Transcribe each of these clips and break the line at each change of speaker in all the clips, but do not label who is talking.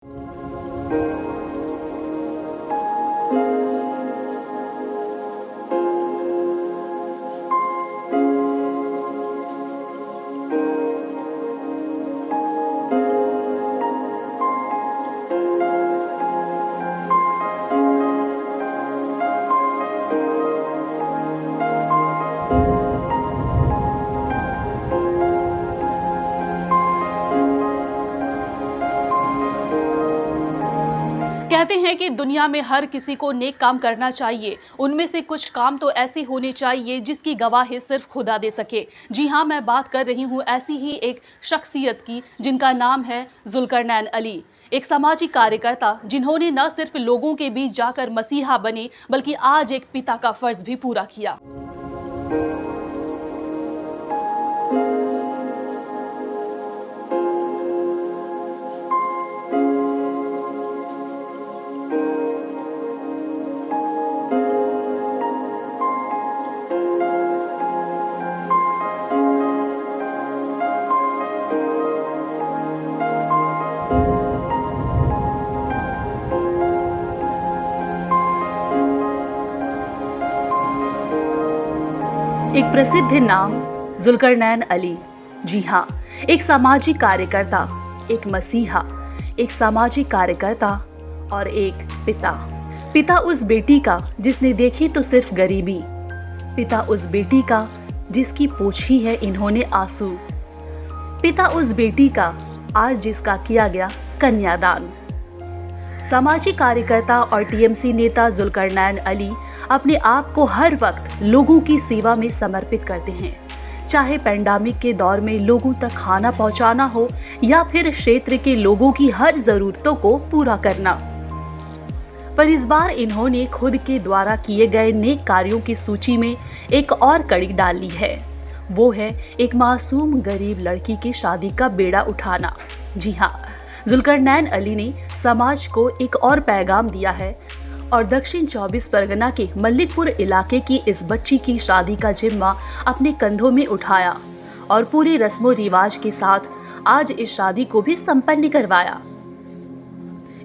कहते हैं कि दुनिया में हर किसी को नेक काम करना चाहिए। उनमें से कुछ काम तो ऐसे होने चाहिए जिसकी गवाही सिर्फ खुदा दे सके। जी हाँ, मैं बात कर रही हूँ ऐसी ही एक शख्सियत की जिनका नाम है जुल्करनैन अली। एक सामाजिक कार्यकर्ता जिन्होंने न सिर्फ लोगों के बीच जाकर मसीहा बने बल्कि आज एक पिता का फर्ज भी पूरा किया। एक प्रसिद्ध नाम जुल्करनैन अली। जी हाँ, एक सामाजिक कार्यकर्ता, एक मसीहा, एक सामाजिक कार्यकर्ता और एक पिता। पिता उस बेटी का जिसने देखी तो सिर्फ गरीबी, पिता उस बेटी का जिसकी पोछी है इन्होंने आंसू, पिता उस बेटी का आज जिसका किया गया कन्यादान। सामाजिक कार्यकर्ता और टीएमसी नेता जुल्करनैन अली अपने आप को हर वक्त लोगों की सेवा में समर्पित करते हैं, चाहे पैंडेमिक के दौर में लोगों तक खाना पहुंचाना हो या फिर क्षेत्र के लोगों की हर जरूरतों को पूरा करना। पर इस बार इन्होंने खुद के द्वारा किए गए नेक कार्यों की सूची में एक और कड़ी डाल ली है। वो है एक मासूम गरीब लड़की की शादी का बेड़ा उठाना। जी हाँ, जुल्करनैन अली ने समाज को एक और पैगाम दिया है और दक्षिण 24 परगना के मल्लिकपुर इलाके की इस बच्ची की शादी का जिम्मा अपने कंधों में उठाया और पूरी रस्मों रिवाज के साथ आज इस शादी को भी संपन्न करवाया।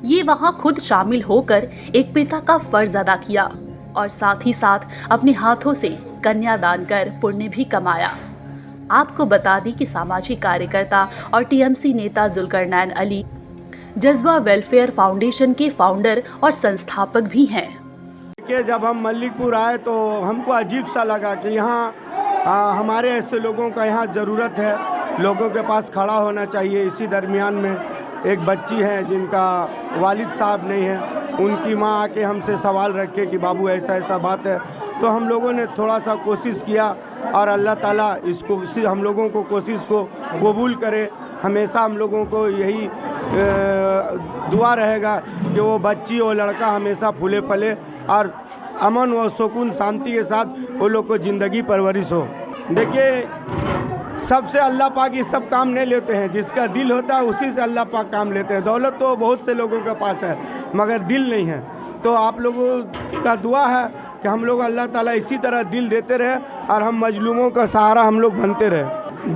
ये वहां खुद शामिल होकर एक पिता का फर्ज अदा किया और साथ ही साथ अपने हाथों से कन्यादान कर पुण्य भी कमाया। आपको बता दी कि सामाजिक कार्यकर्ता और टीएमसी नेता जुल्करनैन अली जज्बा वेलफेयर फाउंडेशन के फाउंडर और संस्थापक भी हैं।
देखिए, जब हम मल्लिकपुर आए तो हमको अजीब सा लगा कि यहाँ हमारे ऐसे लोगों का यहाँ ज़रूरत है, लोगों के पास खड़ा होना चाहिए। इसी दरमियान में एक बच्ची है जिनका वालिद साहब नहीं है, उनकी माँ आके हमसे सवाल रखे कि बाबू ऐसा ऐसा बात है। तो हम लोगों ने थोड़ा सा कोशिश किया और अल्लाह ताला इसको हम लोगों को कोशिश को कबूल करे। हमेशा हम लोगों को यही दुआ रहेगा कि वो बच्ची और लड़का हमेशा फूले फले और अमन व सुकून शांति के साथ वो लोग को ज़िंदगी परवरिश हो। देखिए, सबसे अल्लाह पाक ये सब काम नहीं लेते हैं, जिसका दिल होता है उसी से अल्लाह पाक काम लेते हैं। दौलत तो बहुत से लोगों के पास है मगर दिल नहीं है। तो आप लोगों का दुआ है कि हम लोग अल्लाह ताला इसी तरह दिल देते रहे और हम मजलूमों का सहारा हम लोग बनते रहे।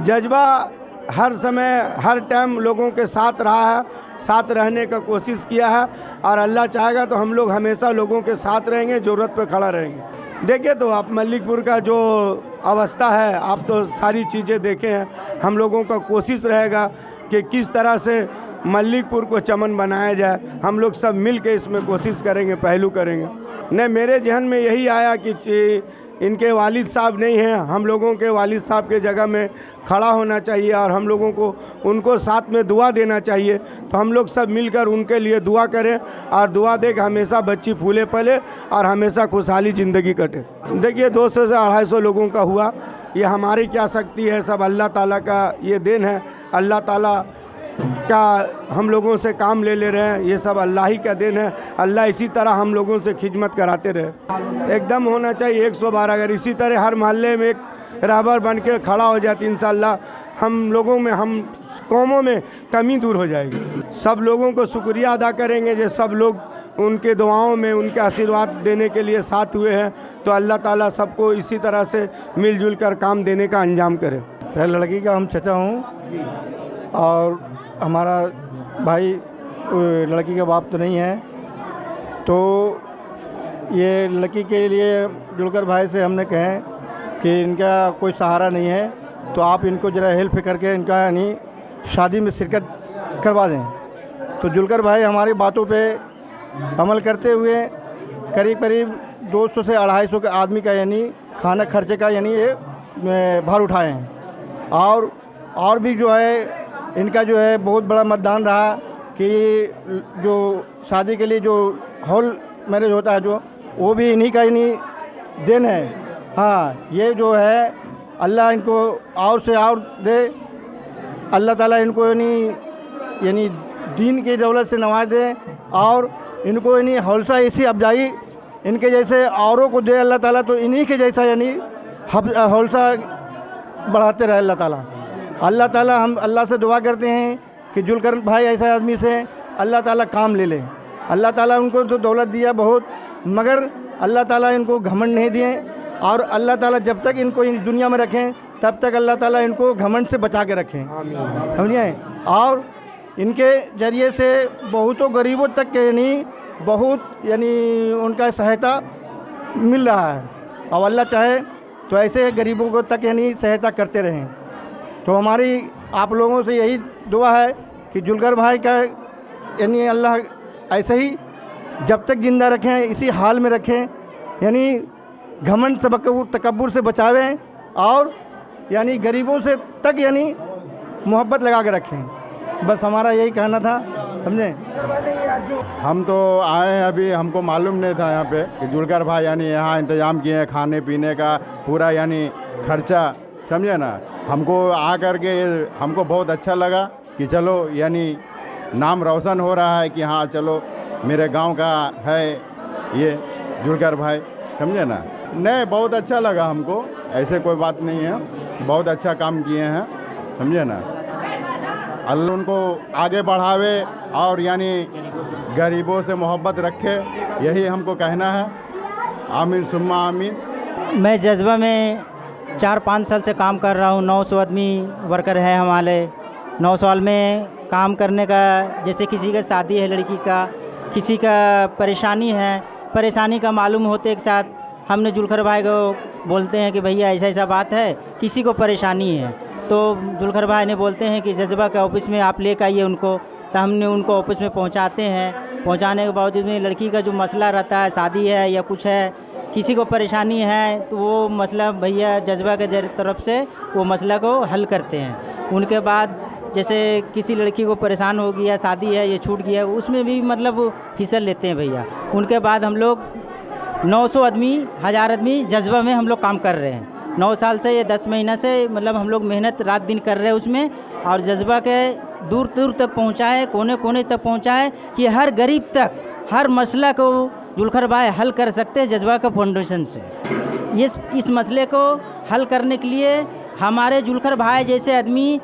जज्बा हर समय हर टाइम लोगों के साथ रहा है, साथ रहने का कोशिश किया है और अल्लाह चाहेगा तो हम लोग हमेशा लोगों के साथ रहेंगे, ज़रूरत पे खड़ा रहेंगे। देखिए, तो आप मल्लिकपुर का जो अवस्था है, आप तो सारी चीज़ें देखे हैं। हम लोगों का कोशिश रहेगा कि किस तरह से मल्लिकपुर को चमन बनाया जाए। हम लोग सब मिल के इसमें कोशिश करेंगे, पहलू करेंगे। नहीं, मेरे जहन में यही आया कि इनके वालिद साहब नहीं हैं, हम लोगों के वालिद साहब के जगह में खड़ा होना चाहिए और हम लोगों को उनको साथ में दुआ देना चाहिए। तो हम लोग सब मिलकर उनके लिए दुआ करें और दुआ दे कि हमेशा बच्ची फूले फले और हमेशा खुशहाली ज़िंदगी कटे। देखिए, 200 से 250 लोगों का हुआ, ये हमारी क्या शक्ति है, सब अल्लाह ताला का ये देन है। अल्लाह ताला का हम लोगों से काम ले रहे हैं, ये सब अल्लाह ही का देन है। अल्लाह इसी तरह हम लोगों से खिदमत कराते रहे। एकदम होना चाहिए 112। अगर इसी तरह हर मोहल्ले में एक रहबर बन के खड़ा हो जाती, इंशाअल्लाह हम लोगों में, हम कौमों में कमी दूर हो जाएगी। सब लोगों को शुक्रिया अदा करेंगे जो सब लोग उनके दुआओं में उनके आशीर्वाद देने के लिए साथ हुए हैं। तो अल्लाह ताला सबको इसी तरह से मिलजुल कर काम देने का अंजाम करे।
लड़की का हम चचा हूँ और हमारा भाई लड़की के बाप तो नहीं है, तो ये लड़की के लिए जुलकर भाई से हमने कहे कि इनका कोई सहारा नहीं है, तो आप इनको ज़रा हेल्प करके इनका यानी शादी में शिरकत करवा दें। तो जुलकर भाई हमारी बातों पे अमल करते हुए करीब करीब 200 से 250 के आदमी का यानी खाना खर्चे का यानी ये भार उठाए हैं। और भी जो है इनका जो है बहुत बड़ा मतदान रहा कि जो शादी के लिए जो हॉल मैरिज होता है जो वो भी इन्हीं का यानी देन है। हाँ, ये जो है अल्लाह इनको और से और दे, अल्लाह ताला इनको यानी दीन की दौलत से नवाज दे और इनको यानी हौसला ऐसी अफजाई इनके जैसे औरों को दे अल्लाह ताला, तो इन्हीं के जैसा यानी हौसला बढ़ाते रहे अल्लाह ताला। हम अल्लाह से दुआ करते हैं कि जुलकर भाई ऐसा आदमी से अल्लाह ताला काम ले ले। अल्लाह ताला उनको तो दौलत दिया बहुत, मगर अल्लाह ताला इनको घमंड नहीं दिए, और अल्लाह ताला जब तक इनको इस दुनिया में रखें तब तक अल्लाह ताला इनको घमंड से बचा के रखें, समझिए। और इनके ज़रिए से बहुतों गरीबों तक के यानी बहुत यानी उनका सहायता मिल रहा है, और अल्लाह चाहे तो ऐसे गरीबों को तक यानी सहायता करते रहें। तो हमारी आप लोगों से यही दुआ है कि जुलकर भाई का यानी अल्लाह ऐसे ही जब तक ज़िंदा रखें, इसी हाल में रखें, यानी घमंड से तकब्बुर से बचावें, और यानी गरीबों से तक यानी मोहब्बत लगा के रखें। बस हमारा यही कहना था, समझे।
हम तो आए हैं, अभी हमको मालूम नहीं था यहाँ पे कि जुलकर भाई यानी यहाँ इंतज़ाम किए हैं खाने पीने का पूरा यानी खर्चा, समझे ना। हमको आ कर के हमको बहुत अच्छा लगा कि चलो यानी नाम रोशन हो रहा है कि हाँ चलो मेरे गांव का है ये जुलकर भाई, समझे ना। नहीं, बहुत अच्छा लगा हमको, ऐसे कोई बात नहीं है, बहुत अच्छा काम किए हैं, समझे ना। अल्लाह उनको आगे बढ़ावे और यानी गरीबों से मोहब्बत रखे, यही हमको कहना है। आमीन सुम्मा आमीन।
मैं जज्बा में 4-5 साल से काम कर रहा हूँ। 900 आदमी वर्कर है हमारे। 9 साल में काम करने का, जैसे किसी का शादी है लड़की का, किसी का परेशानी है, परेशानी का मालूम होते एक साथ हमने जुलकर भाई को बोलते हैं कि भैया ऐसा ऐसा बात है, किसी को परेशानी है, तो जुलकर भाई ने बोलते हैं कि जज्बा के ऑफिस में आप लेकर आइए उनको। तो हमने उनको ऑफिस में पहुंचाते हैं। पहुंचाने के बावजूद में लड़की का जो मसला रहता है, शादी है या कुछ है, किसी को परेशानी है, तो वो मसला भैया जज्बा के तरफ से वो मसला को हल करते हैं। उनके बाद जैसे किसी लड़की को परेशान हो गया, शादी है, ये छूट गया, उसमें भी मतलब हिस्सा लेते हैं भैया। उनके बाद हम लोग 900 आदमी, 1000 आदमी जज्बा में हम लोग काम कर रहे हैं। 9 साल से, ये 10 महीना से मतलब हम लोग मेहनत रात दिन कर रहे हैं उसमें, और जज्बा के दूर दूर तक पहुँचाए, कोने कोने तक पहुँचाए कि हर गरीब तक हर मसला को जुलकर भाई हल कर सकते हैं जज्बा का फाउंडेशन से। इस मसले को हल करने के लिए हमारे जुलकर भाई जैसे आदमी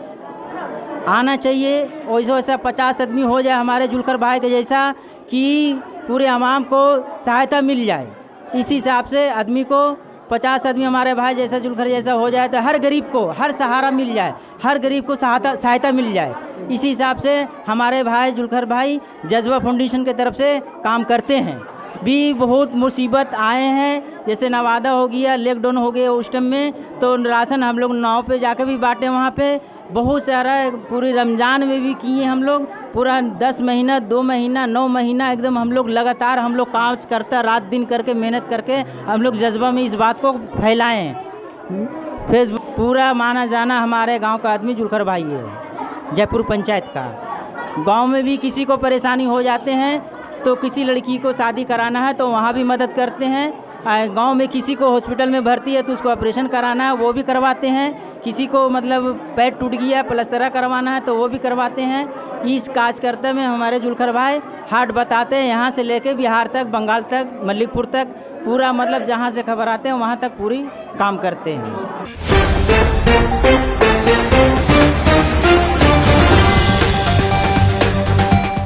आना चाहिए। वैसे वैसा 50 आदमी हो जाए हमारे जुलकर भाई के जैसा, कि पूरे अवाम को सहायता मिल जाए। इसी हिसाब से आदमी को 50 आदमी हमारे भाई जैसा जुलकर जैसा हो जाए तो हर गरीब को हर सहारा मिल जाए, हर गरीब को सहायता मिल जाए। इसी हिसाब से हमारे भाई जुलकर भाई जज्बा फाउंडेशन के तरफ से काम करते हैं। भी बहुत मुसीबत आए हैं, जैसे नवादा हो गया, लॉकडाउन हो गया उस टाइम में, तो राशन हम लोग नाव पे जाकर भी बांटे। वहाँ पे बहुत सारा पूरी रमज़ान में भी किए हम लोग, पूरा 10 महीना, 2 महीना, 9 महीना एकदम हम लोग लगातार हम लोग काम करता, रात दिन करके मेहनत करके हम लोग जज्बा में इस बात को फैलाए हैं। फेसबुक पूरा माना जाना हमारे गांव का आदमी जुलकर भाई है, जयपुर पंचायत का। गांव में भी किसी को परेशानी हो जाते हैं तो किसी लड़की को शादी कराना है तो वहाँ भी मदद करते हैं। गांव में किसी को हॉस्पिटल में भर्ती है तो उसको ऑपरेशन कराना है, वो भी करवाते हैं। किसी को मतलब पैर टूट गया, प्लास्टर करवाना है तो वो भी करवाते हैं। इस काज करते में हमारे जुलकर भाई हाट बताते हैं, यहाँ से लेके बिहार तक, बंगाल तक, मल्लिकपुर तक, पूरा मतलब जहाँ से खबर आते हैं वहाँ तक पूरी काम करते हैं।